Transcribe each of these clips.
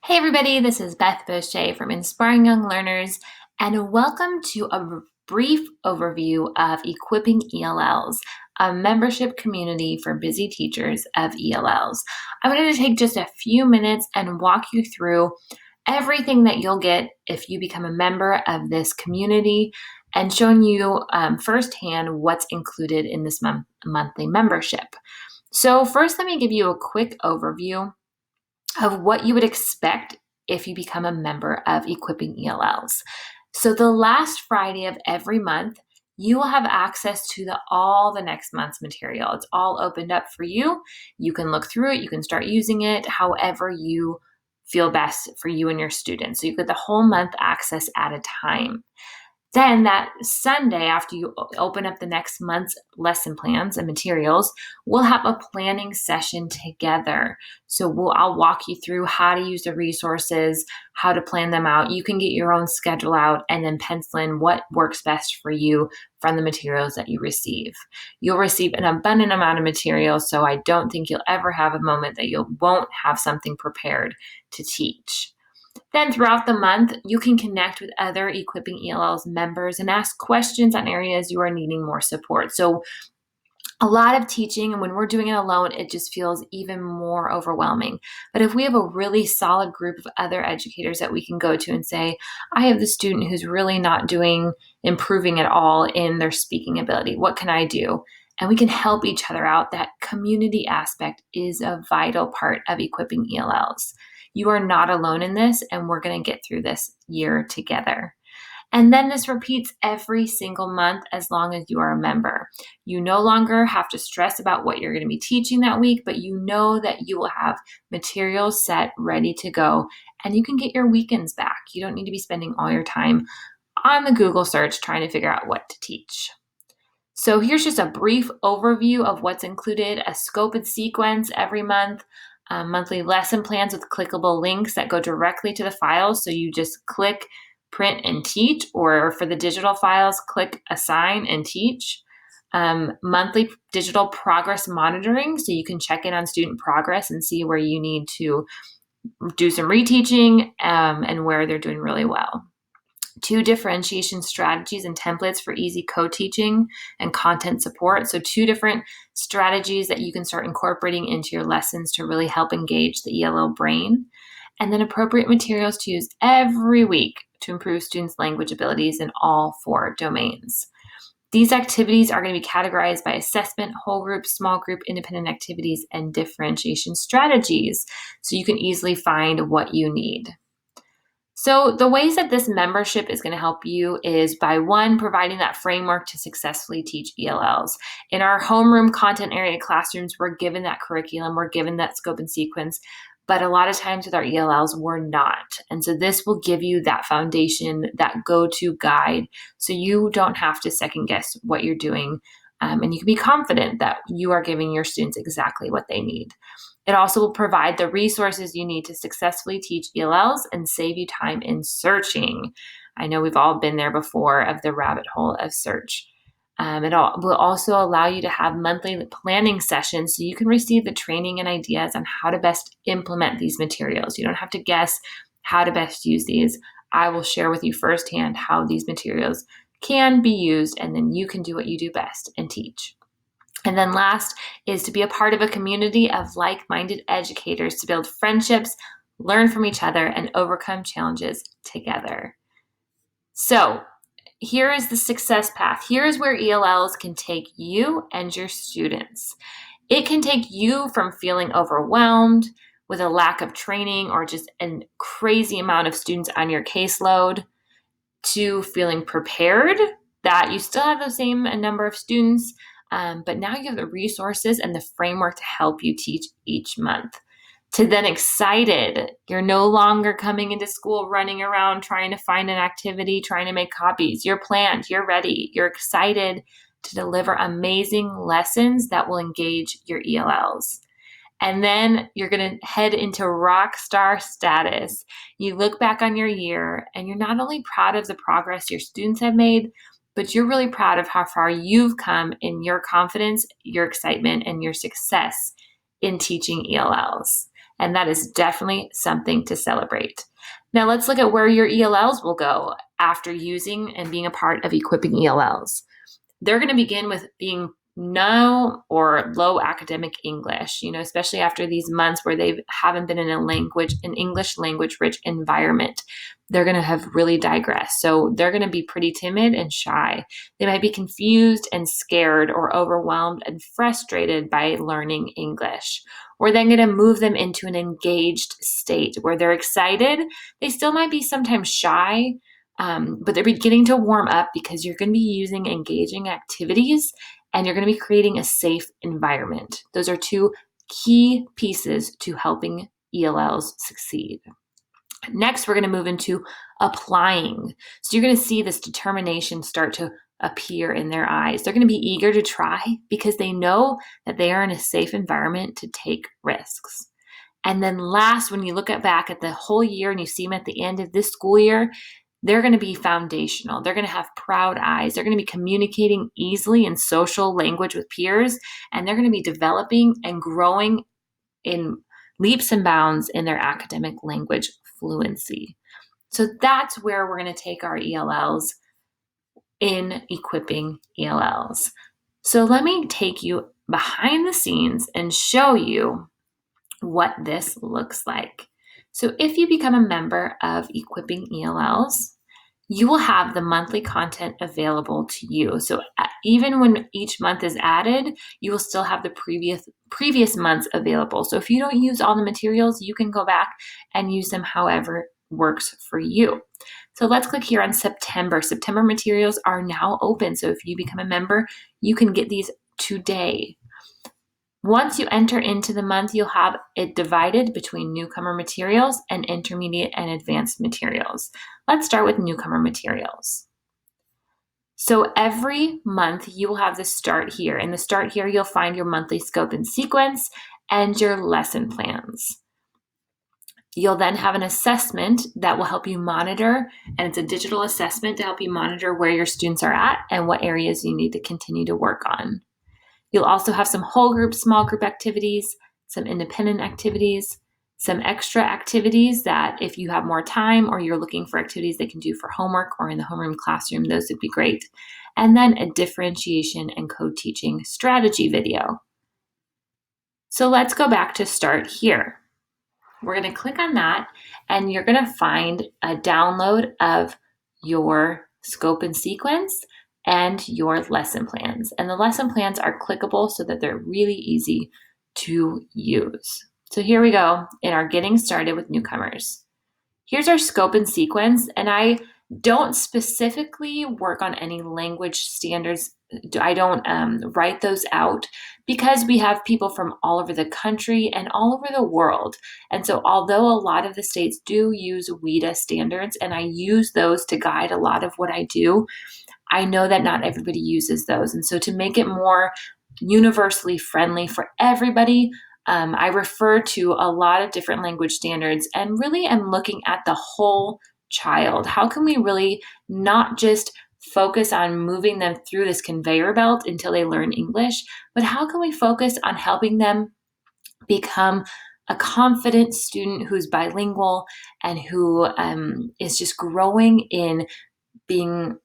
Hey everybody, this is Beth Boucher from Inspiring Young Learners, and welcome to a brief overview of Equipping ELLs, a membership community for busy teachers of ELLs. I'm going to take just a few minutes and walk you through everything that you'll get if you become a member of this community and showing you firsthand what's included in this monthly membership. So first, let me give you a quick overview of what you would expect if you become a member of Equipping ELLs. So the last Friday of every month, you will have access to all the next month's material. It's all opened up for you. You can look through it. You can start using it however you feel best for you and your students. So you get the whole month access at a time. Then that Sunday, after you open up the next month's lesson plans and materials, we'll have a planning session together. So I'll walk you through how to use the resources, how to plan them out. You can get your own schedule out and then pencil in what works best for you from the materials that you receive. You'll receive an abundant amount of materials, so I don't think you'll ever have a moment that you won't have something prepared to teach. Then throughout the month, you can connect with other Equipping ELLs members and ask questions on areas you are needing more support. So a lot of teaching, and when we're doing it alone, it just feels even more overwhelming. But if we have a really solid group of other educators that we can go to and say, I have the student who's really not improving at all in their speaking ability. What can I do? And we can help each other out. That community aspect is a vital part of Equipping ELLs. You are not alone in this, and we're going to get through this year together. And then this repeats every single month as long as you are a member. You no longer have to stress about what you're going to be teaching that week, but you know that you will have materials set, ready to go, and you can get your weekends back. You don't need to be spending all your time on the Google search trying to figure out what to teach. So here's just a brief overview of what's included: a scope and sequence every month, monthly lesson plans with clickable links that go directly to the files. So you just click, print, and teach, or for the digital files, click, assign, and teach. Monthly digital progress monitoring, so you can check in on student progress and see where you need to do some reteaching and where they're doing really well. 2 differentiation strategies and templates for easy co-teaching and content support. So 2 different strategies that you can start incorporating into your lessons to really help engage the ELL brain. And then appropriate materials to use every week to improve students' language abilities in all 4 domains. These activities are going to be categorized by assessment, whole group, small group, independent activities, and differentiation strategies, so you can easily find what you need. So the ways that this membership is going to help you is by 1, providing that framework to successfully teach ELLs. In our homeroom content area classrooms, we're given that curriculum, we're given that scope and sequence, but a lot of times with our ELLs, we're not. And so this will give you that foundation, that go-to guide, so you don't have to second guess what you're doing, and you can be confident that you are giving your students exactly what they need. It also will provide the resources you need to successfully teach ELLs and save you time in searching. I know we've all been there before, of the rabbit hole of search. It will also allow you to have monthly planning sessions so you can receive the training and ideas on how to best implement these materials. You don't have to guess how to best use these. I will share with you firsthand how these materials can be used, and then you can do what you do best and teach. And then last is to be a part of a community of like-minded educators to build friendships, learn from each other, and overcome challenges together. So here is the success path. Here is where ELLs can take you and your students. It can take you from feeling overwhelmed with a lack of training or just a crazy amount of students on your caseload to feeling prepared that you still have the same number of students, but now you have the resources and the framework to help you teach each month. To then excited, you're no longer coming into school running around trying to find an activity, trying to make copies. You're planned, you're ready, you're excited to deliver amazing lessons that will engage your ELLs. And then you're going to head into rock star status. You look back on your year and you're not only proud of the progress your students have made, but you're really proud of how far you've come in your confidence, your excitement, and your success in teaching ELLs. And that is definitely something to celebrate. Now let's look at where your ELLs will go after using and being a part of Equipping ELLs. They're going to begin with being no or low academic English, especially after these months where they haven't been in an English language rich environment. They're going to have really digressed. So they're going to be pretty timid and shy. They might be confused and scared or overwhelmed and frustrated by learning English. We're then going to move them into an engaged state where they're excited. They still might be sometimes shy, but they're beginning to warm up because you're going to be using engaging activities and you're going to be creating a safe environment. Those are two key pieces to helping ELLs succeed. Next, we're going to move into applying. So you're going to see this determination start to appear in their eyes. They're going to be eager to try because they know that they are in a safe environment to take risks. And then last, when you look back at the whole year and you see them at the end of this school year, they're going to be foundational. They're going to have proud eyes. They're going to be communicating easily in social language with peers, and they're going to be developing and growing in leaps and bounds in their academic language fluency. So that's where we're going to take our ELLs in Equipping ELLs. So let me take you behind the scenes and show you what this looks like. So if you become a member of Equipping ELLs, you will have the monthly content available to you. So even when each month is added, you will still have the previous months available. So if you don't use all the materials, you can go back and use them however works for you. So let's click here on September. September materials are now open. So if you become a member, you can get these today. Once you enter into the month, you'll have it divided between newcomer materials and intermediate and advanced materials. Let's start with newcomer materials. So every month you will have the start here. In the start here, you'll find your monthly scope and sequence and your lesson plans. You'll then have an assessment that will help you monitor, and it's a digital assessment to help you monitor where your students are at and what areas you need to continue to work on. You'll also have some whole group, small group activities, some independent activities, some extra activities that if you have more time or you're looking for activities they can do for homework or in the homeroom classroom, those would be great. And then a differentiation and co-teaching strategy video. So let's go back to start here. We're going to click on that and you're going to find a download of your scope and sequence and your lesson plans. And the lesson plans are clickable so that they're really easy to use. So here we go in our getting started with newcomers. Here's our scope and sequence, and I don't specifically work on any language standards. I don't write those out because we have people from all over the country and all over the world. And so although a lot of the states do use WIDA standards, and I use those to guide a lot of what I do, I know that not everybody uses those. And so to make it more universally friendly for everybody, I refer to a lot of different language standards and really am looking at the whole child. How can we really not just focus on moving them through this conveyor belt until they learn English, but how can we focus on helping them become a confident student who's bilingual and who is just growing in being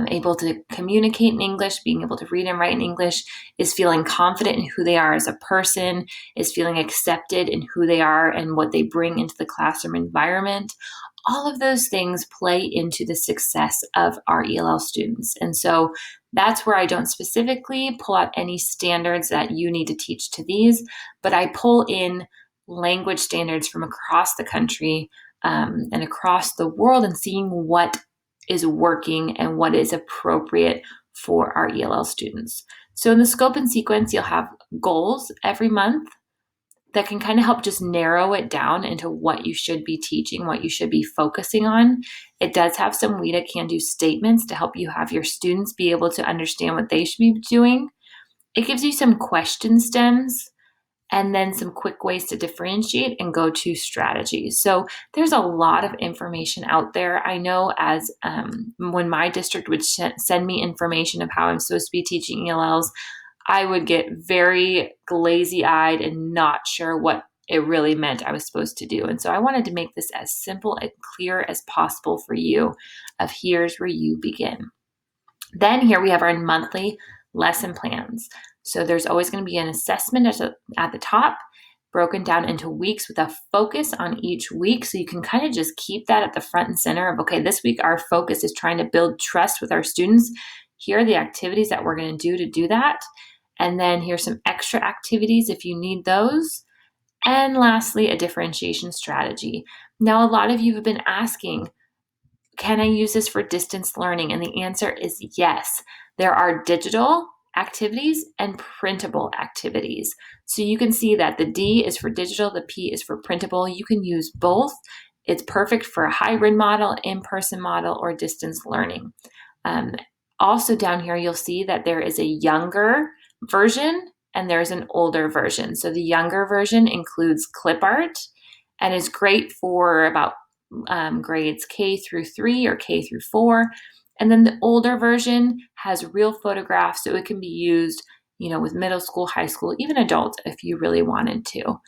able to communicate in English, being able to read and write in English, is feeling confident in who they are as a person, is feeling accepted in who they are and what they bring into the classroom environment. All of those things play into the success of our ELL students. And so that's where I don't specifically pull out any standards that you need to teach to these, but I pull in language standards from across the country and across the world and seeing what is working and what is appropriate for our ELL students. So in the scope and sequence, you'll have goals every month that can kind of help just narrow it down into what you should be teaching, what you should be focusing on. It does have some WIDA can-do statements to help you have your students be able to understand what they should be doing. It gives you some question stems and then some quick ways to differentiate and go to strategies. So there's a lot of information out there. I know as when my district would send me information of how I'm supposed to be teaching ELLs, I would get very glazy-eyed and not sure what it really meant I was supposed to do. And so I wanted to make this as simple and clear as possible for you of here's where you begin. Then here we have our monthly lesson plans. So there's always going to be an assessment at the top, broken down into weeks with a focus on each week. So you can kind of just keep that at the front and center of, okay, this week our focus is trying to build trust with our students. Here are the activities that we're going to do that. And then here's some extra activities if you need those. And lastly, a differentiation strategy. Now, a lot of you have been asking, can I use this for distance learning? And the answer is yes. There are digital activities and printable activities. So you can see that the D is for digital, the P is for printable. You can use both. It's perfect for a hybrid model, in-person model, or distance learning. Also down here, you'll see that there is a younger version and there's an older version. So the younger version includes clip art and is great for about grades K through 3 or K through 4. And then the older version has real photographs, so it can be used, with middle school, high school, even adults if you really wanted to.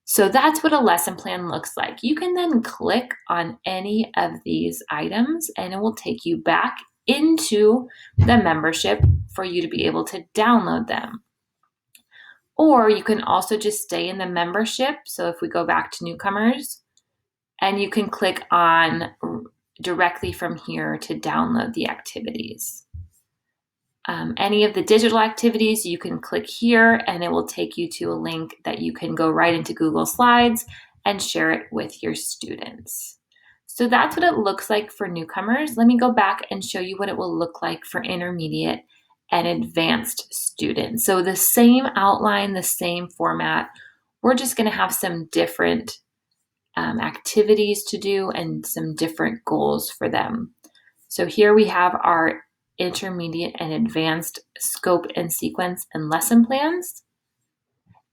So that's what a lesson plan looks like. You can then click on any of these items and it will take you back into the membership for you to be able to download them. Or you can also just stay in the membership. So if we go back to newcomers, and you can click on directly from here to download the activities. Any of the digital activities, you can click here and it will take you to a link that you can go right into Google Slides and share it with your students. So that's what it looks like for newcomers. Let me go back and show you what it will look like for intermediate and advanced students. So the same outline, the same format. We're just going to have some different activities to do and some different goals for them. So here we have our intermediate and advanced scope and sequence and lesson plans.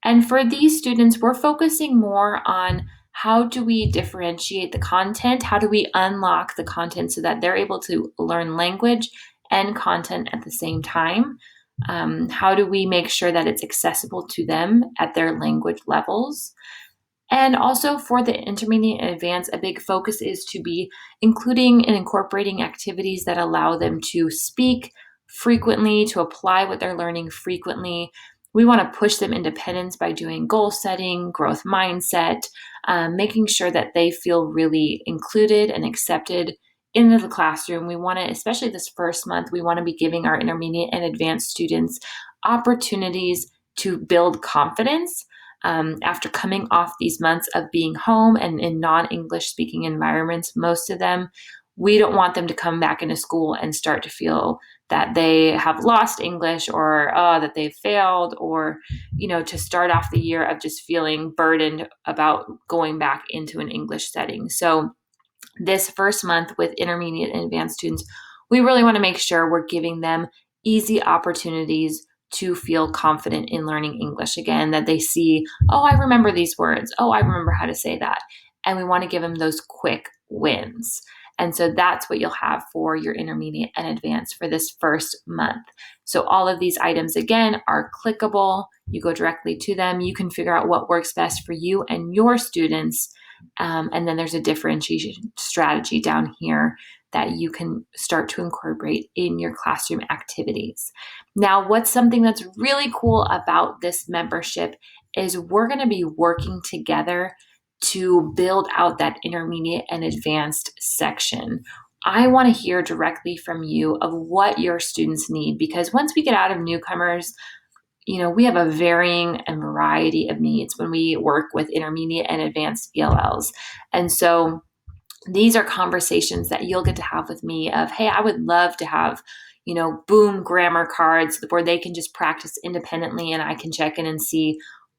And for these students, we're focusing more on how do we differentiate the content? How do we unlock the content so that they're able to learn language and content at the same time? How do we make sure that it's accessible to them at their language levels? And also for the intermediate and advanced, a big focus is to be including and incorporating activities that allow them to speak frequently, to apply what they're learning frequently. We want to push them independence by doing goal setting, growth mindset, making sure that they feel really included and accepted into the classroom. We want to, especially this first month, we want to be giving our intermediate and advanced students opportunities to build confidence. After coming off these months of being home and in non-English speaking environments, most of them, we don't want them to come back into school and start to feel that they have lost English or that they've failed, or, to start off the year of just feeling burdened about going back into an English setting. So this first month with intermediate and advanced students, we really want to make sure we're giving them easy opportunities to feel confident in learning English again, that they see, oh, I remember these words. Oh, I remember how to say that. And we want to give them those quick wins. And so that's what you'll have for your intermediate and advanced for this first month. So all of these items, again, are clickable. You go directly to them. You can figure out what works best for you and your students. And then there's a differentiation strategy down here that you can start to incorporate in your classroom activities. Now, what's something that's really cool about this membership is we're going to be working together to build out that intermediate and advanced section. I want to hear directly from you of what your students need, because once we get out of newcomers, we have a varying and variety of needs when we work with intermediate and advanced ELLs. And so these are conversations that you'll get to have with me of, hey, I would love to have, boom grammar cards where they can just practice independently and I can check in and see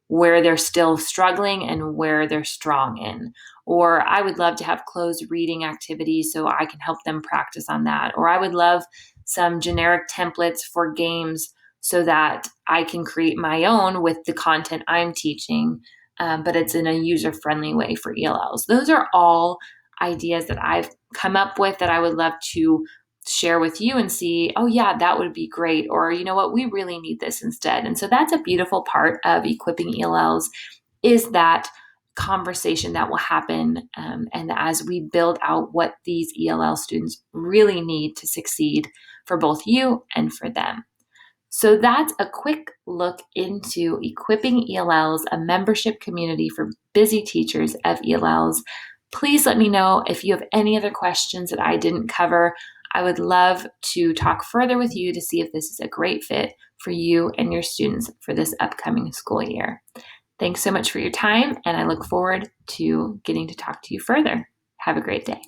where they're still struggling and where they're strong in. Or I would love to have closed reading activities so I can help them practice on that. Or I would love some generic templates for games so that I can create my own with the content I'm teaching, but it's in a user-friendly way for ELLs. Those are all ideas that I've come up with that I would love to share with you and see, oh yeah, that would be great. Or, you know what, we really need this instead. And so that's a beautiful part of equipping ELLs, is that conversation that will happen, and as we build out what these ELL students really need to succeed for both you and for them. So that's a quick look into Equipping ELLs, a membership community for busy teachers of ELLs. Please let me know if you have any other questions that I didn't cover. I would love to talk further with you to see if this is a great fit for you and your students for this upcoming school year. Thanks so much for your time, and I look forward to getting to talk to you further. Have a great day.